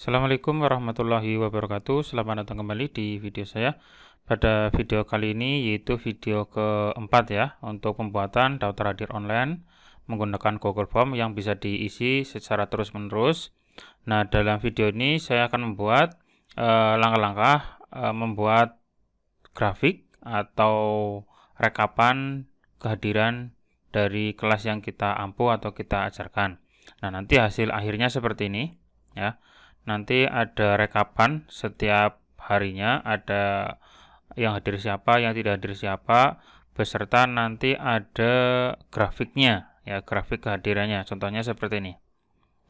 Assalamualaikum warahmatullahi wabarakatuh. Selamat datang kembali di video saya. Pada video kali ini yaitu video keempat ya, untuk pembuatan daftar hadir online menggunakan Google Form yang bisa diisi secara terus-menerus. Nah, dalam video ini saya akan membuat langkah-langkah membuat grafik atau rekapan kehadiran dari kelas yang kita ampu atau kita ajarkan. Nah, nanti hasil akhirnya seperti ini ya. Nanti ada rekapan setiap harinya, ada yang hadir siapa, yang tidak hadir siapa, beserta nanti ada grafiknya, ya, grafik kehadirannya. Contohnya seperti ini.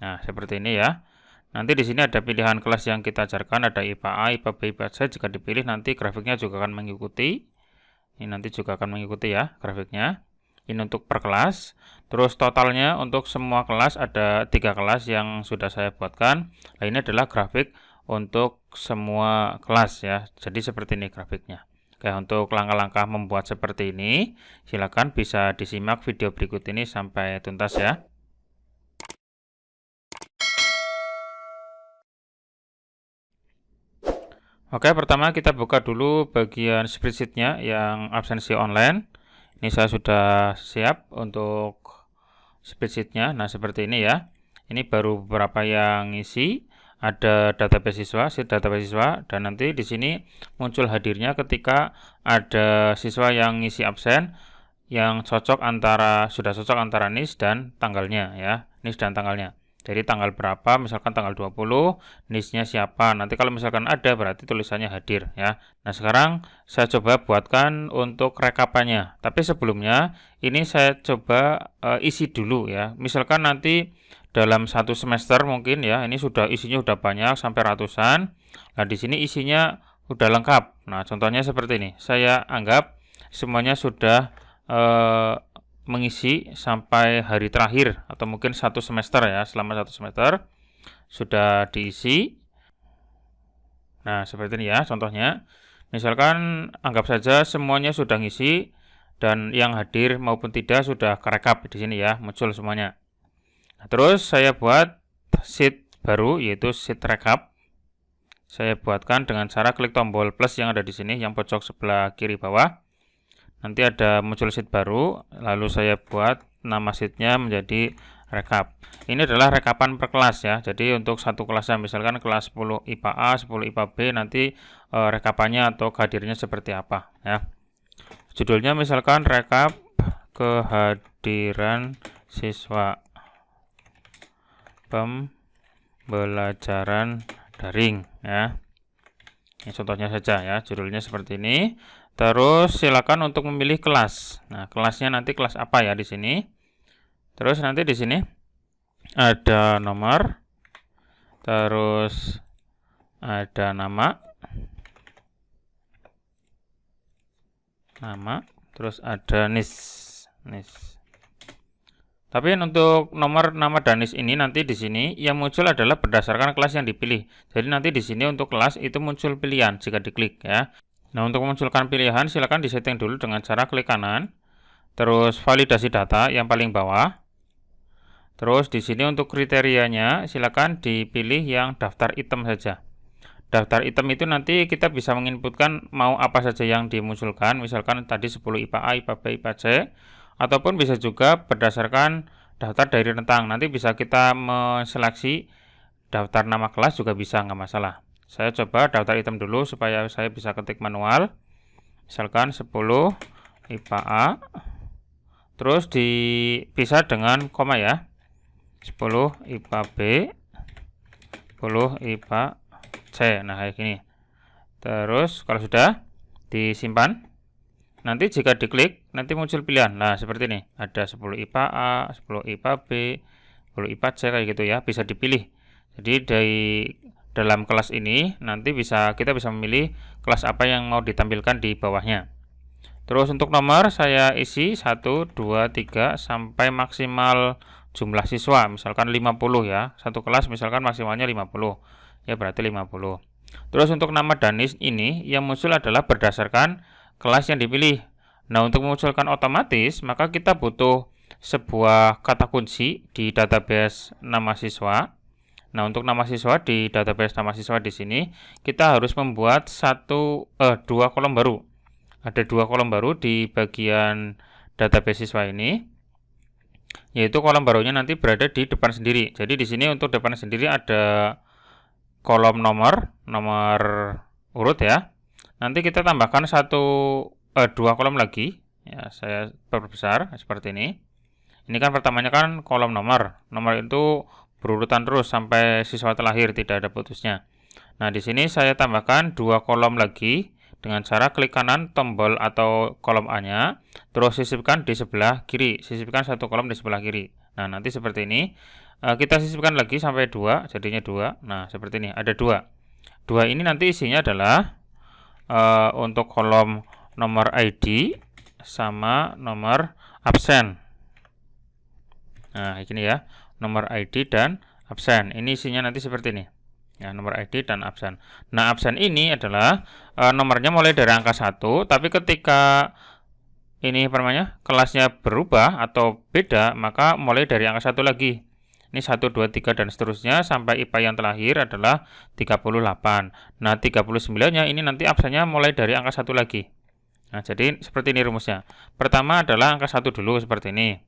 Nah, seperti ini ya. Nanti di sini ada pilihan kelas yang kita ajarkan, ada IPA A, IPA B, IPA C. Jika dipilih nanti grafiknya juga akan mengikuti. Ini nanti juga akan mengikuti ya grafiknya. Ini untuk per kelas. Terus totalnya untuk semua kelas ada 3 kelas yang sudah saya buatkan. Nah, ini adalah grafik untuk semua kelas ya. Jadi seperti ini grafiknya. Oke, untuk langkah-langkah membuat seperti ini, silakan bisa disimak video berikut ini sampai tuntas ya. Oke, pertama kita buka dulu bagian spreadsheet-nya yang absensi online. Ini saya sudah siap untuk spreadsheet-nya. Nah, seperti ini ya. Ini baru beberapa yang ngisi. Ada database siswa, sheet database siswa, dan nanti di sini muncul hadirnya ketika ada siswa yang ngisi absen yang sudah cocok antara NIS dan tanggalnya ya. NIS dan tanggalnya. Jadi tanggal berapa, misalkan tanggal 20, NIS-nya siapa. Nanti kalau misalkan ada, berarti tulisannya hadir ya. Nah, sekarang saya coba buatkan untuk rekapannya. Tapi sebelumnya, ini saya coba isi dulu ya. Misalkan nanti dalam satu semester mungkin ya, ini isinya sudah banyak, sampai ratusan. Nah, di sini isinya sudah lengkap. Nah, contohnya seperti ini. Saya anggap semuanya sudah mengisi sampai hari terakhir atau mungkin satu semester ya, selama satu semester sudah diisi. Nah, seperti ini ya contohnya. Misalkan anggap saja semuanya sudah ngisi dan yang hadir maupun tidak sudah kerekap di sini ya, muncul semuanya. Nah, terus saya buat sheet baru yaitu sheet rekap. Saya buatkan dengan cara klik tombol plus yang ada di sini yang pojok sebelah kiri bawah. Nanti ada muncul sheet baru, lalu saya buat nama sheetnya menjadi rekap. Ini adalah rekapan per kelas ya. Jadi untuk satu kelasnya, misalkan kelas 10 IPA A, 10 IPA B, nanti rekapannya atau kehadirannya seperti apa ya. Judulnya misalkan rekap kehadiran siswa pembelajaran daring ya. Ini contohnya saja ya, judulnya seperti ini. Terus silakan untuk memilih kelas. Nah, kelasnya nanti kelas apa ya di sini. Terus nanti di sini ada nomor. Terus ada nama. Terus ada NIS. Tapi untuk nomor, nama, dan NIS ini nanti di sini yang muncul adalah berdasarkan kelas yang dipilih. Jadi nanti di sini untuk kelas itu muncul pilihan jika diklik ya. Nah, untuk memunculkan pilihan silakan disetting dulu dengan cara klik kanan. Terus validasi data yang paling bawah. Terus di sini untuk kriterianya silakan dipilih yang daftar item saja. Daftar item itu nanti kita bisa menginputkan mau apa saja yang dimunculkan. Misalkan tadi 10 IPA A, IPA B, IPA C. Ataupun bisa juga berdasarkan daftar dari rentang. Nanti bisa kita menseleksi daftar nama kelas juga bisa, nggak masalah. Saya coba daftar item dulu supaya saya bisa ketik manual. Misalkan 10 IPA A. Terus dipisah dengan koma ya. 10 IPA B. 10 IPA C. Nah, kayak gini. Terus kalau sudah disimpan, nanti jika diklik nanti muncul pilihan. Nah, seperti ini. Ada 10 IPA A, 10 IPA B, 10 IPA C kayak gitu ya, bisa dipilih. Jadi dari dalam kelas ini nanti kita bisa memilih kelas apa yang mau ditampilkan di bawahnya. Terus untuk nomor saya isi 1, 2, 3 sampai maksimal jumlah siswa, misalkan 50 ya. Satu kelas misalkan maksimalnya 50. Ya berarti 50. Terus untuk nama dan NIS ini yang muncul adalah berdasarkan kelas yang dipilih. Nah, untuk memunculkan otomatis maka kita butuh sebuah kata kunci di database nama siswa. Nah, untuk nama siswa di database nama siswa di sini kita harus membuat dua kolom baru. Ada dua kolom baru di bagian database siswa ini, yaitu kolom barunya nanti berada di depan sendiri. Jadi di sini untuk depan sendiri ada kolom nomor urut ya. Nanti kita tambahkan dua kolom lagi. Ya, saya perbesar seperti ini. Ini kan pertamanya kan kolom nomor. Nomor itu berurutan terus sampai siswa terlahir, tidak ada putusnya. Nah, di sini saya tambahkan dua kolom lagi dengan cara klik kanan tombol atau kolom A-nya, terus sisipkan di sebelah kiri. Sisipkan satu kolom di sebelah kiri. Nah, nanti seperti ini. Kita sisipkan lagi sampai 2, jadinya 2. Nah, seperti ini, ada 2. 2 ini nanti isinya adalah untuk kolom nomor ID sama nomor absen. Nah, ini ya, nomor ID dan absen. Ini isinya nanti seperti ini. Ya, nomor ID dan absen. Nah, absen ini adalah nomornya mulai dari angka 1, tapi ketika ini kelasnya berubah atau beda, maka mulai dari angka 1 lagi. Ini 1, 2, 3 dan seterusnya sampai IPA yang terlahir adalah 38. Nah, 39-nya ini nanti absennya mulai dari angka 1 lagi. Nah, jadi seperti ini rumusnya. Pertama adalah angka 1 dulu seperti ini.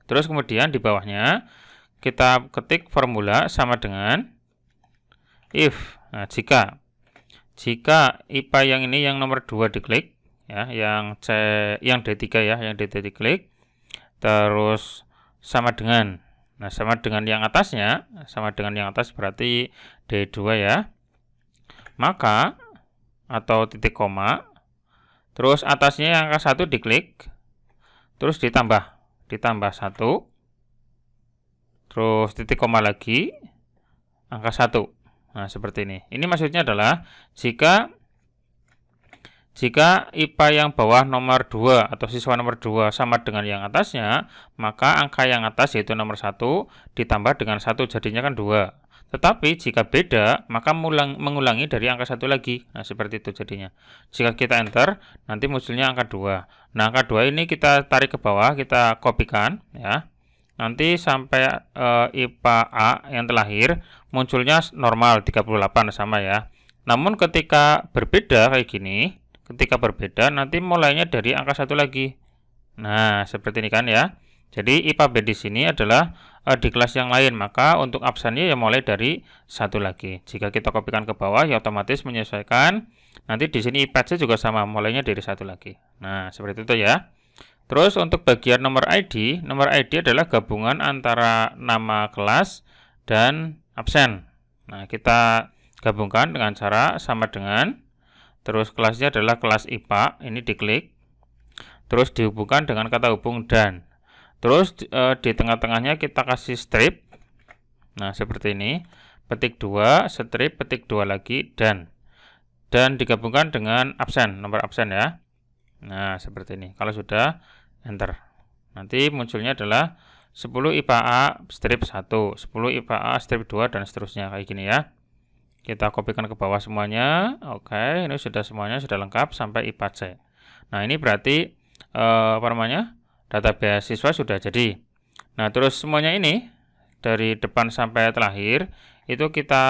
Terus kemudian di bawahnya kita ketik formula sama dengan if. Nah, jika IPA yang ini yang nomor 2 diklik ya, yang D3 ya, yang D3 diklik, terus sama dengan, nah sama dengan yang atasnya, sama dengan yang atas berarti D2 ya, maka atau titik koma, terus atasnya yang angka 1 diklik, terus ditambah 1, terus titik koma lagi, angka 1. Nah, seperti ini. Ini maksudnya adalah jika IPA yang bawah nomor 2 atau siswa nomor 2 sama dengan yang atasnya, maka angka yang atas yaitu nomor 1 ditambah dengan 1 jadinya kan 2. Tetapi jika beda, maka mengulangi dari angka 1 lagi. Nah, seperti itu jadinya. Jika kita enter, nanti munculnya angka 2. Nah, angka 2 ini kita tarik ke bawah, kita kopikan ya. Nanti sampai IPA A yang terlahir munculnya normal 38 sama ya. Namun ketika berbeda kayak gini, nanti mulainya dari angka 1 lagi. Nah, seperti ini kan ya. Jadi IPA B di sini adalah di kelas yang lain, maka untuk absennya ya mulai dari 1 lagi. Jika kita kopikan ke bawah ya otomatis menyesuaikan. Nanti di sini IPA C juga sama, mulainya dari 1 lagi. Nah, seperti itu ya. Terus untuk bagian nomor ID adalah gabungan antara nama kelas dan absen. Nah, kita gabungkan dengan cara sama dengan, terus kelasnya adalah kelas IPA, ini diklik, terus dihubungkan dengan kata hubung dan. Terus di tengah-tengahnya kita kasih strip. Nah, seperti ini. Petik 2, strip, petik 2 lagi, dan digabungkan dengan absen, nomor absen ya. Nah, seperti ini. Kalau sudah, enter. Nanti munculnya adalah 10 IPA A strip 1, 10 IPA A strip 2, dan seterusnya kayak gini ya. Kita kopikan ke bawah semuanya. Oke, ini sudah semuanya sudah lengkap sampai IPA C. Nah, ini berarti database siswa sudah jadi. Nah, terus semuanya ini dari depan sampai terlahir itu kita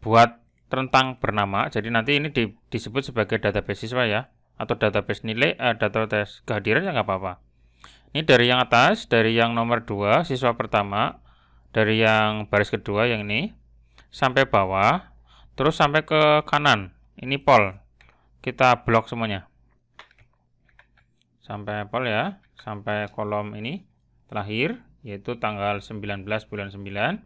buat rentang bernama. Jadi nanti ini disebut sebagai database siswa ya, atau database nilai, database kehadiran ya nggak apa-apa. Ini dari yang atas, dari yang nomor 2 siswa pertama, dari yang baris kedua yang ini sampai bawah, terus sampai ke kanan. Ini pol. Kita blok semuanya. Sampai pol ya, sampai kolom ini terlahir yaitu tanggal 19 bulan 9.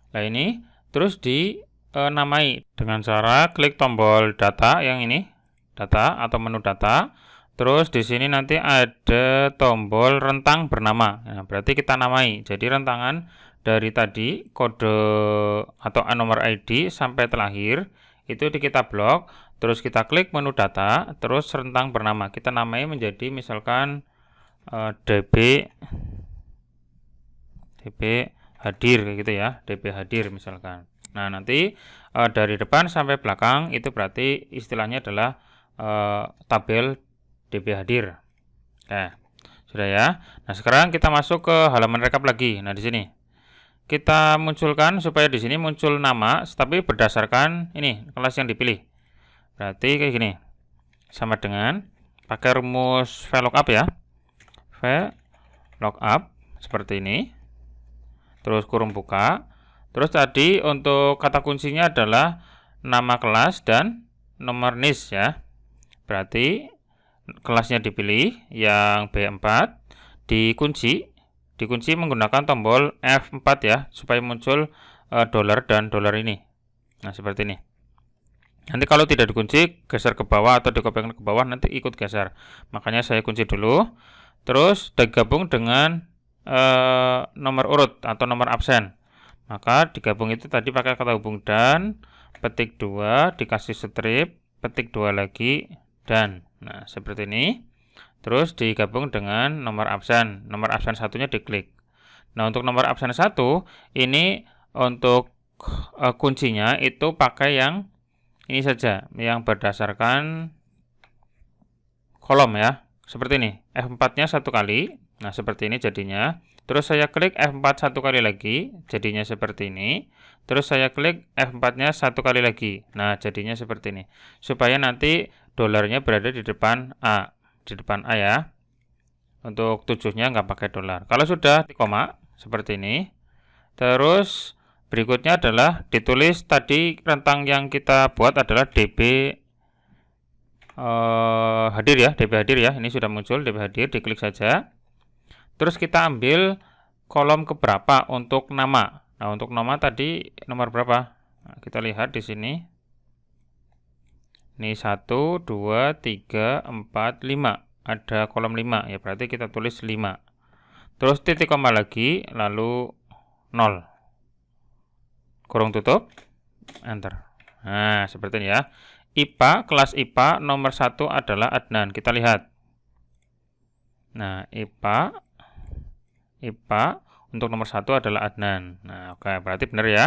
Nah, ini terus dinamai dengan cara klik tombol data yang ini, data atau menu data. Terus di sini nanti ada tombol rentang bernama. Nah, berarti kita namai. Jadi rentangan dari tadi kode atau nomor ID sampai terlahir itu kita blok, terus kita klik menu data, terus rentang bernama. Kita namai menjadi misalkan DB hadir kayak gitu ya, DB hadir misalkan. Nah, nanti dari depan sampai belakang itu berarti istilahnya adalah tabel DB hadir. Sudah ya. Nah, sekarang kita masuk ke halaman rekap lagi. Nah, di sini kita munculkan supaya di sini muncul nama, tapi berdasarkan ini kelas yang dipilih. Berarti kayak gini, sama dengan pakai rumus VLOOKUP ya, VLOOKUP seperti ini, terus kurung buka. Terus tadi untuk kata kuncinya adalah nama kelas dan nomor NIS ya. Berarti kelasnya dipilih yang B4, dikunci menggunakan tombol F4 ya, supaya muncul dolar dan dolar ini. Nah, seperti ini. Nanti kalau tidak dikunci, geser ke bawah atau dikopikan ke bawah, nanti ikut geser. Makanya saya kunci dulu. Terus digabung dengan nomor urut atau nomor absen. Maka digabung itu tadi pakai kata hubung dan, petik 2, dikasih strip, petik 2 lagi, dan. Nah, seperti ini. Terus digabung dengan nomor absen. Nomor absen satunya diklik. Nah, untuk nomor absen 1, ini untuk kuncinya itu pakai yang ini saja, yang berdasarkan kolom ya. Seperti ini. F4-nya 1 kali. Nah, seperti ini jadinya. Terus saya klik F4 1 kali lagi, jadinya seperti ini. Terus saya klik F4-nya 1 kali lagi. Nah, jadinya seperti ini. Supaya nanti dolarnya berada di depan A. Di depan A ya. Untuk 7-nya nggak pakai dolar. Kalau sudah koma seperti ini. Terus berikutnya adalah ditulis tadi rentang yang kita buat adalah DB hadir ya, DB hadir ya. Ini sudah muncul DB hadir, diklik saja. Terus kita ambil kolom keberapa untuk nama. Nah, untuk nama tadi nomor berapa? Nah, kita lihat di sini. Ini 1, 2, 3, 4, 5. Ada kolom 5 ya, berarti kita tulis 5. Terus titik koma lagi, lalu 0. Kurung tutup, enter. Nah, seperti ini ya. IPA, kelas IPA nomor 1 adalah Adnan. Kita lihat. Nah, IPA untuk nomor 1 adalah Adnan. Nah, oke, berarti benar ya.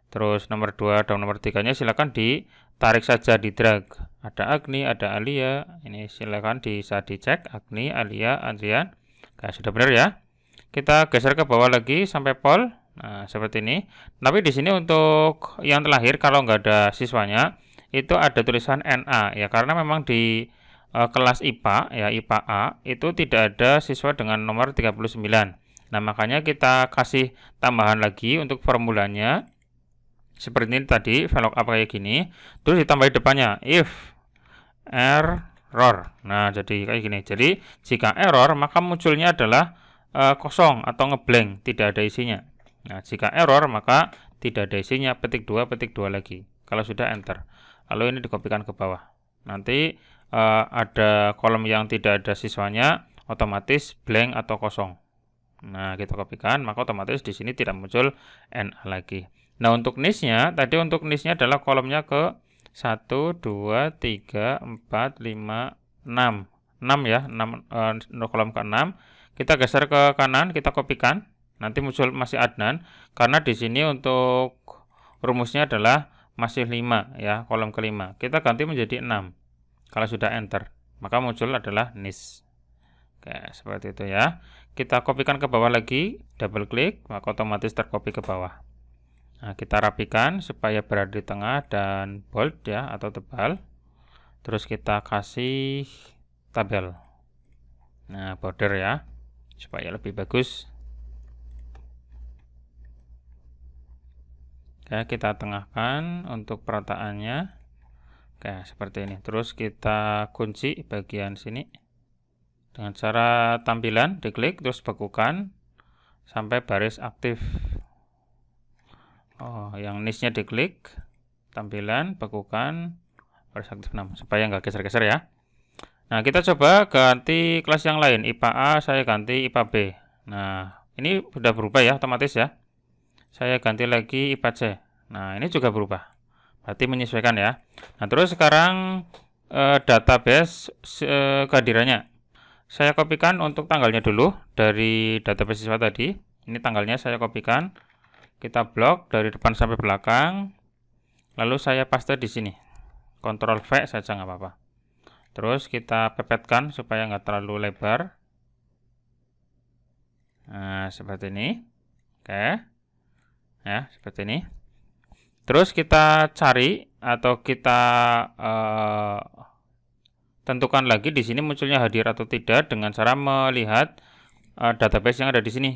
Terus nomor 2 dan nomor 3-nya silakan ditarik saja, di drag. Ada Agni, ada Alia. Ini silakan bisa dicek, Agni, Alia, Adrian. Oke, sudah benar ya. Kita geser ke bawah lagi sampai Pol. Nah, seperti ini. Tapi di sini untuk yang terlahir kalau nggak ada siswanya, itu ada tulisan NA ya, karena memang di kelas IPA ya, IPA A itu tidak ada siswa dengan nomor 39. Nah, makanya kita kasih tambahan lagi untuk formulanya. Seperti ini tadi, VLOOKUP kayak gini. Terus ditambahin depannya if error. Nah, jadi kayak gini. Jadi jika error maka munculnya adalah kosong atau ngeblank, tidak ada isinya. Nah, jika error maka tidak ada isinya, petik 2 lagi. Kalau sudah enter. Lalu ini dikopikan ke bawah. Nanti ada kolom yang tidak ada siswanya, otomatis blank atau kosong. Nah, kita kopikan, maka otomatis di sini tidak muncul NA lagi. Nah, untuk NIS-nya, tadi untuk NIS-nya adalah kolomnya ke 1, 2, 3, 4, 5, 6. 6 ya, 6, kolom ke-6. Kita geser ke kanan, kita kopikan. Nanti muncul masih Adnan, karena di sini untuk rumusnya adalah masih 5 ya, kolom ke-5. Kita ganti menjadi 6. Kalau sudah enter, maka muncul adalah NIS. Oke, seperti itu ya. Kita kopikan ke bawah lagi, double klik, maka otomatis terkopi ke bawah. Nah, kita rapikan supaya berada di tengah dan bold ya, atau tebal. Terus kita kasih tabel. Nah, border ya, supaya lebih bagus. Oke, kita tengahkan untuk perataannya. Oke, seperti ini. Terus kita kunci bagian sini dengan cara tampilan, diklik terus bekukan sampai baris aktif. Yang NIS-nya diklik, tampilan, bekukan, baris aktif 6 supaya nggak geser-geser ya. Nah, kita coba ganti kelas yang lain. IPA A saya ganti IPA B. Nah, ini sudah berubah ya otomatis ya. Saya ganti lagi IPA C. Nah, ini juga berubah. Berarti menyesuaikan ya. Nah, terus sekarang database kehadirannya. Saya kopikan untuk tanggalnya dulu dari database siswa tadi. Ini tanggalnya saya kopikan. Kita blok dari depan sampai belakang. Lalu saya paste di sini. Ctrl V saja nggak apa-apa. Terus kita pepetkan supaya nggak terlalu lebar. Nah, seperti ini. Oke. ya, seperti ini. Terus kita cari atau kita tentukan lagi di sini munculnya hadir atau tidak dengan cara melihat database yang ada di sini.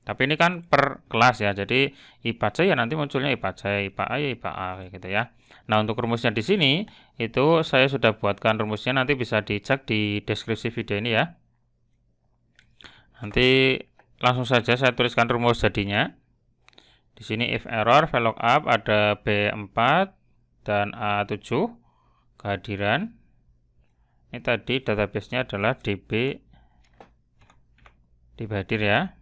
Tapi ini kan per kelas ya, jadi IPA C ya nanti munculnya IPA C, IPA A ya IPA A kayak gitu ya. Nah, untuk rumusnya di sini itu saya sudah buatkan rumusnya, nanti bisa dicek di deskripsi video ini ya. Nanti langsung saja saya tuliskan rumus jadinya. Di sini if error VLOOKUP ada B4 dan A7 kehadiran. Ini tadi database-nya adalah DB hadir ya.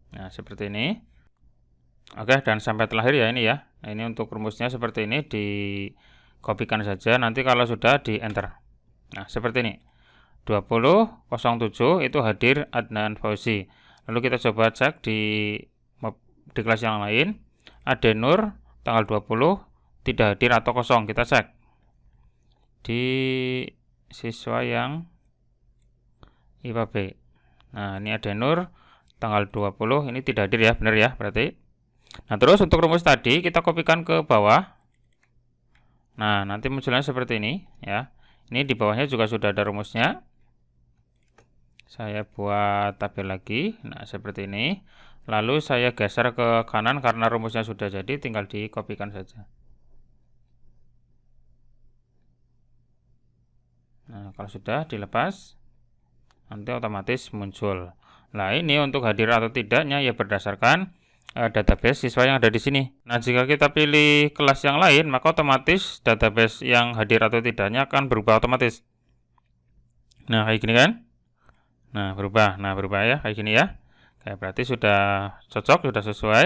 Nah, seperti ini. Oke, dan sampai terakhir ya ini ya. Nah, ini untuk rumusnya seperti ini, dikopikan saja. Nanti kalau sudah di enter. Nah, seperti ini. 20.07 itu hadir Adnan Fauzi. Lalu kita coba cek di kelas yang lain. Adenur tanggal 20 tidak hadir atau kosong. Kita cek di siswa yang IPA B. Nah, ini Adenur tanggal 20 ini tidak hadir ya, benar ya berarti. Nah, terus untuk rumus tadi kita kopikan ke bawah. Nah, nanti munculnya seperti ini ya. Ini di bawahnya juga sudah ada rumusnya. Saya buat tabel lagi. Nah, seperti ini. Lalu saya geser ke kanan karena rumusnya sudah jadi, tinggal dikopikan saja. Nah, kalau sudah dilepas, nanti otomatis muncul. Nah, ini untuk hadir atau tidaknya ya berdasarkan database siswa yang ada di sini. Nah, jika kita pilih kelas yang lain, maka otomatis database yang hadir atau tidaknya akan berubah otomatis. Nah, kayak gini kan? Nah, berubah ya, kayak gini ya. Oke, berarti sudah cocok, sudah sesuai.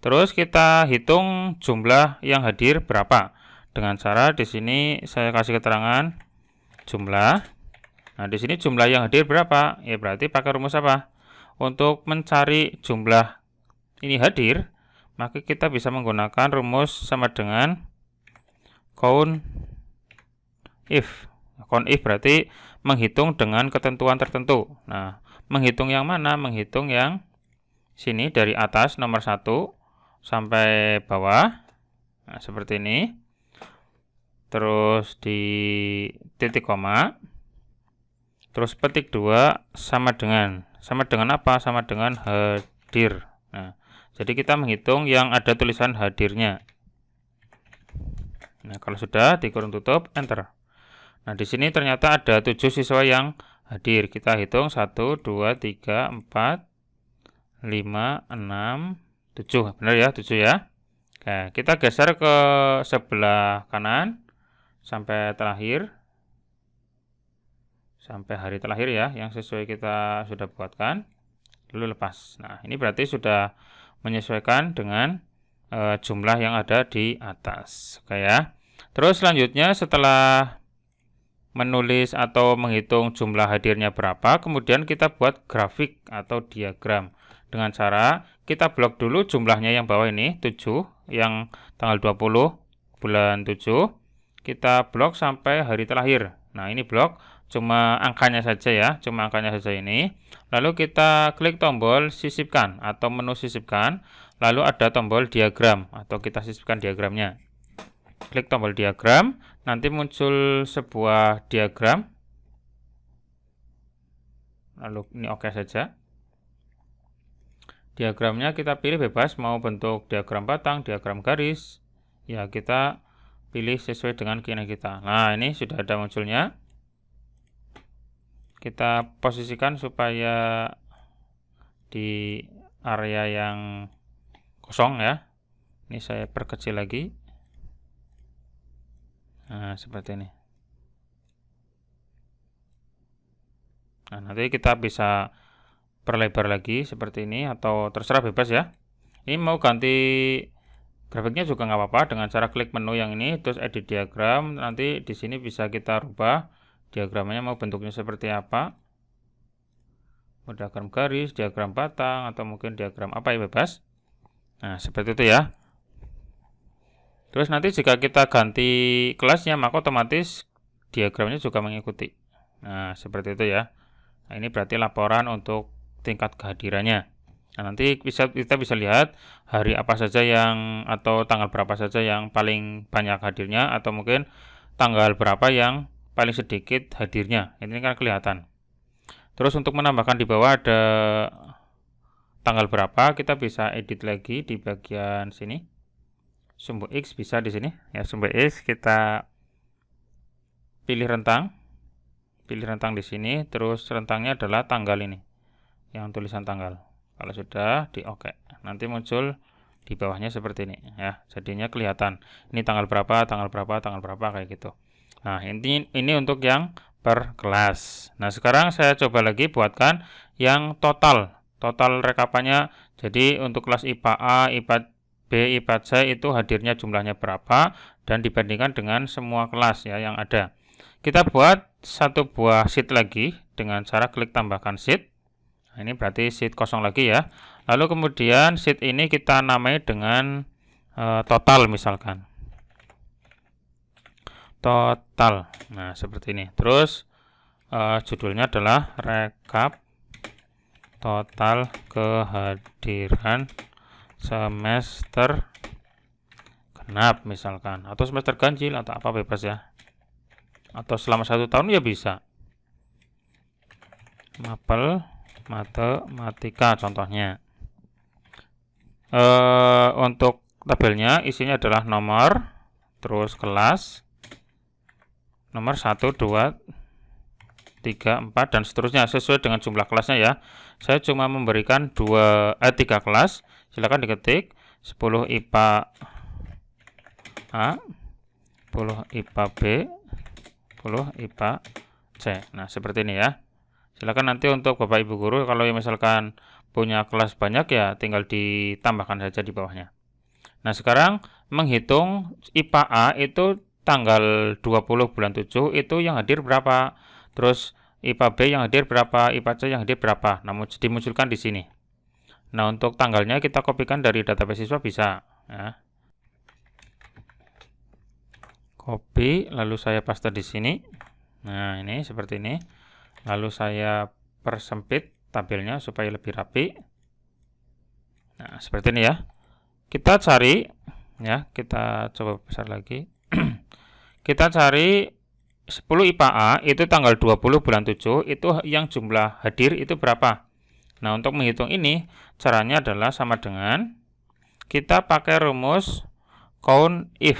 Terus kita hitung jumlah yang hadir berapa. Dengan cara di sini saya kasih keterangan jumlah. Nah, di sini jumlah yang hadir berapa? Ya berarti pakai rumus apa? Untuk mencari jumlah ini hadir, maka kita bisa menggunakan rumus sama dengan count if. Count if berarti menghitung dengan ketentuan tertentu. Nah, menghitung yang mana? Menghitung yang sini dari atas nomor 1 sampai bawah. Nah, seperti ini. Terus di titik koma. Terus petik 2 sama dengan apa? Sama dengan hadir. Nah, jadi kita menghitung yang ada tulisan hadirnya. Nah, kalau sudah dikurung tutup, enter. Nah, di sini ternyata ada 7 siswa yang hadir. Kita hitung 1, 2, 3, 4, 5, 6, 7. Benar ya, 7 ya. Oke, kita geser ke sebelah kanan sampai terakhir. Sampai hari terakhir ya, yang sesuai kita sudah buatkan. Lalu lepas. Nah, ini berarti sudah menyesuaikan dengan jumlah yang ada di atas. Oke ya. Terus selanjutnya setelah menulis atau menghitung jumlah hadirnya berapa, kemudian kita buat grafik atau diagram. Dengan cara kita blok dulu jumlahnya yang bawah ini, 7, yang tanggal 20 bulan 7. Kita blok sampai hari terakhir. Nah, ini blok cuma angkanya saja ya, cuma angkanya saja ini. Lalu kita klik tombol sisipkan atau menu sisipkan, lalu ada tombol diagram atau kita sisipkan diagramnya. Klik tombol diagram, nanti muncul sebuah diagram. Lalu ini oke saja. Diagramnya kita pilih bebas, mau bentuk diagram batang, diagram garis. Ya, kita pilih sesuai dengan keinginan kita. Nah, ini sudah ada munculnya. Kita posisikan supaya di area yang kosong ya. Ini saya perkecil lagi. Nah, seperti ini. Nah, nanti kita bisa perlebar lagi seperti ini atau terserah bebas ya. Ini mau ganti grafiknya juga nggak apa-apa dengan cara klik menu yang ini, terus edit diagram. Nanti di sini bisa kita rubah diagramnya mau bentuknya seperti apa. Mau diagram garis, diagram batang, atau mungkin diagram apa ya, bebas. Nah, seperti itu ya. Terus nanti jika kita ganti kelasnya, maka otomatis diagramnya juga mengikuti. Nah, seperti itu ya. Nah, ini berarti laporan untuk tingkat kehadirannya. Nah, nanti kita bisa lihat hari apa saja yang atau tanggal berapa saja yang paling banyak hadirnya, atau mungkin tanggal berapa yang paling sedikit hadirnya. Ini kan kelihatan. Terus untuk menambahkan di bawah ada tanggal berapa, kita bisa edit lagi di bagian sini. Sumbu X bisa di sini ya, sumbu X kita pilih rentang di sini, terus rentangnya adalah tanggal ini, yang tulisan tanggal. Kalau sudah di oke, nanti muncul di bawahnya seperti ini ya, jadinya kelihatan ini tanggal berapa kayak gitu. Nah, ini untuk yang per kelas. Nah, sekarang saya coba lagi buatkan yang total rekapannya. Jadi untuk kelas IPA A, IPA B, IPA C itu hadirnya jumlahnya berapa dan dibandingkan dengan semua kelas ya yang ada. Kita buat satu buah sheet lagi dengan cara klik tambahkan sheet. Nah, ini berarti sheet kosong lagi ya. Lalu kemudian sheet ini kita namai dengan total misalkan. Total. Nah, seperti ini. Terus judulnya adalah rekap total kehadiran semester genap misalkan, atau semester ganjil atau apa bebas ya. Atau selama 1 tahun ya bisa. Mapel matematika contohnya. Untuk tabelnya isinya adalah nomor, terus kelas, nomor 1, 2, 3, 4 dan seterusnya sesuai dengan jumlah kelasnya ya. Saya cuma memberikan 3 kelas. Silakan diketik 10 IPA A, 10 IPA B, 10 IPA C. Nah, seperti ini ya. Silakan nanti untuk Bapak Ibu guru kalau misalkan punya kelas banyak ya tinggal ditambahkan saja di bawahnya. Nah, sekarang menghitung IPA A itu tanggal 20 bulan 7 itu yang hadir berapa? Terus IPA B yang hadir berapa? IPA C yang hadir berapa? Namun dimunculkan di sini. Nah, untuk tanggalnya kita kopikan dari database siswa bisa ya. Copy lalu saya paste di sini. Nah, ini seperti ini. Lalu saya persempit tabelnya supaya lebih rapi. Nah, seperti ini ya. Kita cari ya, kita coba besar lagi. Kita cari 10 IPA A itu tanggal 20 bulan 7 itu yang jumlah hadir itu berapa. Nah, untuk menghitung ini caranya adalah sama dengan kita pakai rumus count if.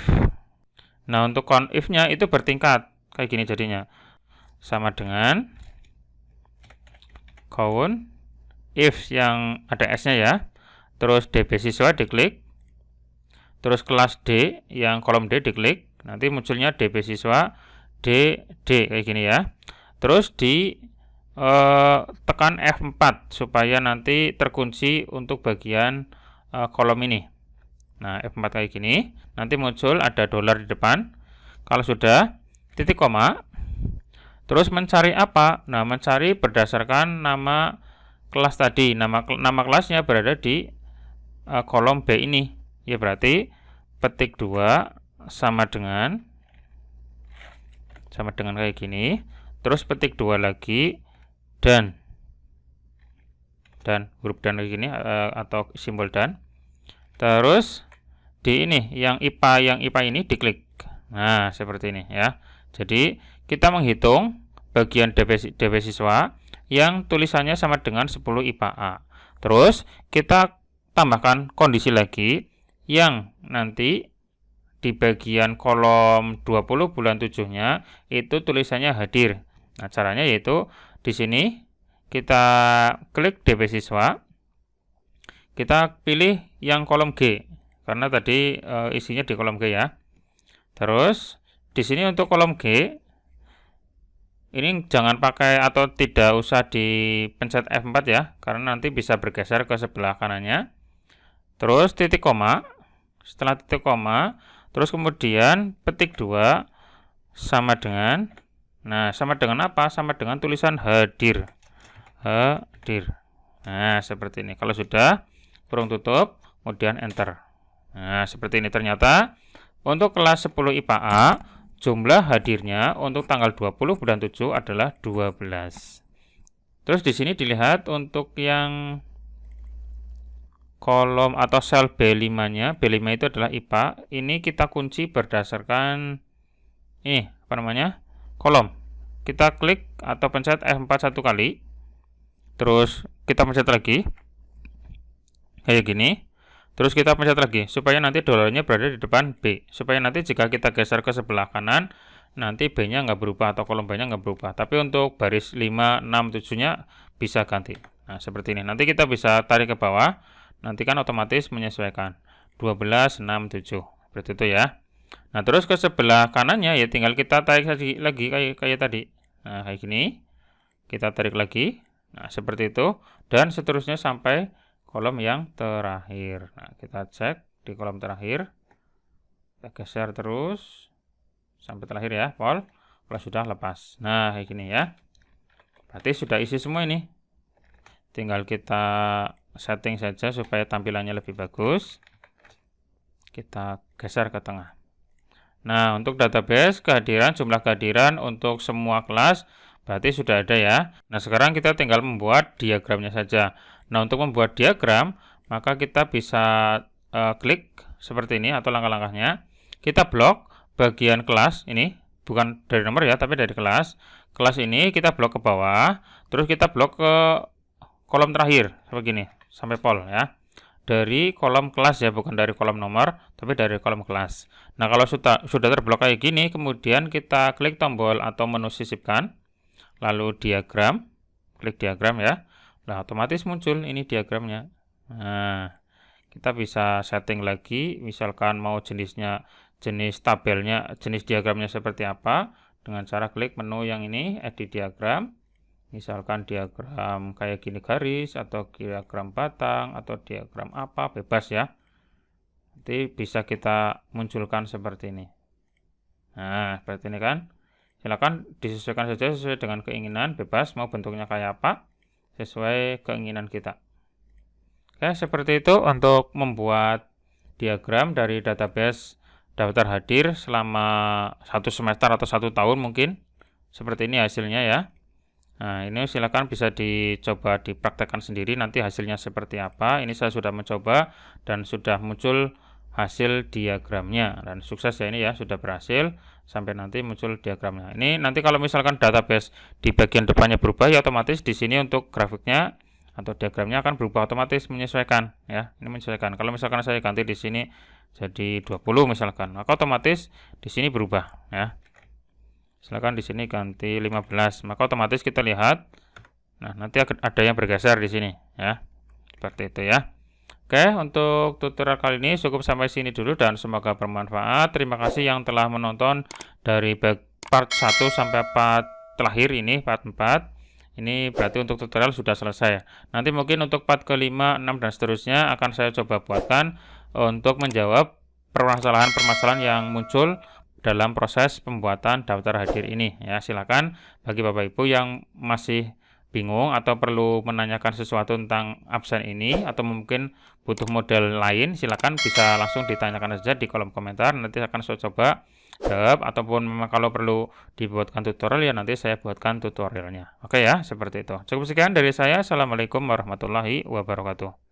Nah, untuk count if-nya itu bertingkat kayak gini jadinya. Sama dengan count if yang ada S-nya ya. Terus DB siswa diklik. Terus kelas D yang kolom D diklik. Nanti munculnya DB siswa D kayak gini ya. Terus di tekan F4 supaya nanti terkunci untuk bagian kolom ini. Nah, F4 kayak gini. Nanti muncul ada dolar di depan. Kalau sudah, titik koma. Terus mencari apa? Nah, mencari berdasarkan nama kelas tadi. Nama kelasnya berada di kolom B ini. Ya berarti petik 2 sama dengan kayak gini. Terus petik 2 lagi dan huruf dan kayak gini atau simbol dan. Terus di ini yang IPA ini diklik. Nah, seperti ini ya. Jadi kita menghitung bagian DB siswa yang tulisannya sama dengan 10 IPA A. Terus kita tambahkan kondisi lagi yang nanti di bagian kolom 20 bulan 7-nya itu tulisannya hadir. Nah, caranya yaitu di sini kita klik DB siswa. Kita pilih yang kolom G karena tadi isinya di kolom G ya. Terus di sini untuk kolom G ini jangan pakai atau tidak usah dipencet F4 ya, karena nanti bisa bergeser ke sebelah kanannya. Terus titik koma. Setelah titik koma, terus kemudian petik 2 sama dengan, nah sama dengan apa? Sama dengan tulisan hadir. Nah, seperti ini. Kalau sudah, kurung tutup, kemudian enter. Nah, seperti ini ternyata untuk kelas 10 IPA A, jumlah hadirnya untuk tanggal 20 bulan 7 adalah 12. Terus di sini dilihat untuk yang kolom atau sel B5-nya, B5 itu adalah IPA, ini kita kunci berdasarkan ini, apa namanya, kolom. Kita klik atau pencet F4 satu kali, terus kita pencet lagi, kayak gini, terus kita pencet lagi, supaya nanti dolarnya berada di depan B, supaya nanti jika kita geser ke sebelah kanan, nanti B-nya nggak berubah atau kolom B-nya nggak berubah, tapi untuk baris 5, 6, 7-nya bisa ganti. Nah, seperti ini, nanti kita bisa tarik ke bawah, nanti kan otomatis menyesuaikan 12, 6, 7 seperti itu ya. Nah, terus ke sebelah kanannya ya tinggal kita tarik lagi kayak tadi. Nah, kayak gini kita tarik lagi, nah seperti itu, dan seterusnya sampai kolom yang terakhir. Nah, kita cek di kolom terakhir, kita geser terus sampai terakhir ya, Pol. Kalau sudah lepas, nah kayak gini ya, berarti sudah isi semua ini. Tinggal kita setting saja supaya tampilannya lebih bagus. Kita geser ke tengah. Nah, untuk database kehadiran, jumlah kehadiran untuk semua kelas berarti sudah ada ya. Nah, sekarang kita tinggal membuat diagramnya saja. Nah, untuk membuat diagram, maka kita bisa klik seperti ini atau langkah-langkahnya. Kita blok bagian kelas ini, bukan dari nomor ya, tapi dari kelas. Kelas ini kita blok ke bawah, terus kita blok ke kolom terakhir seperti ini sampai pol ya, dari kolom kelas ya, bukan dari kolom nomor tapi dari kolom kelas. Nah, kalau sudah terblok kayak gini, kemudian kita klik tombol atau menu sisipkan, lalu diagram, klik diagram ya, nah otomatis muncul ini diagramnya. Nah, kita bisa setting lagi, misalkan mau jenisnya, jenis tabelnya, jenis diagramnya seperti apa, dengan cara klik menu yang ini, edit diagram. Misalkan diagram kayak gini garis, atau diagram batang, atau diagram apa, bebas ya. Nanti bisa kita munculkan seperti ini. Nah, seperti ini kan. Silakan disesuaikan saja sesuai dengan keinginan, bebas mau bentuknya kayak apa, sesuai keinginan kita. Oke, seperti itu untuk membuat diagram dari database daftar hadir selama 1 semester atau 1 tahun mungkin. Seperti ini hasilnya ya. Nah, ini silakan bisa dicoba dipraktekkan sendiri nanti hasilnya seperti apa. Ini saya sudah mencoba dan sudah muncul hasil diagramnya dan sukses ya, ini ya sudah berhasil sampai nanti muncul diagramnya. Ini nanti kalau misalkan database di bagian depannya berubah ya, otomatis di sini untuk grafiknya atau diagramnya akan berubah otomatis menyesuaikan ya. Ini menyesuaikan. Kalau misalkan saya ganti di sini jadi 20 misalkan, maka otomatis di sini berubah ya. Silakan di sini ganti 15, maka otomatis kita lihat, nah nanti ada yang bergeser di sini ya, seperti itu ya. Oke, untuk tutorial kali ini cukup sampai sini dulu dan semoga bermanfaat. Terima kasih yang telah menonton dari part 1 sampai part terakhir ini, part 4. Ini berarti untuk tutorial sudah selesai. Nanti mungkin untuk part ke-5, 6 dan seterusnya akan saya coba buatkan untuk menjawab permasalahan-permasalahan yang muncul dalam proses pembuatan daftar hadir ini ya. Silakan bagi Bapak Ibu yang masih bingung atau perlu menanyakan sesuatu tentang absen ini atau mungkin butuh model lain, silakan bisa langsung ditanyakan saja di kolom komentar, nanti akan saya coba jawab, ataupun memang kalau perlu dibuatkan tutorial ya nanti saya buatkan tutorialnya. Oke ya, seperti itu. Cukup sekian dari saya. Assalamualaikum warahmatullahi wabarakatuh.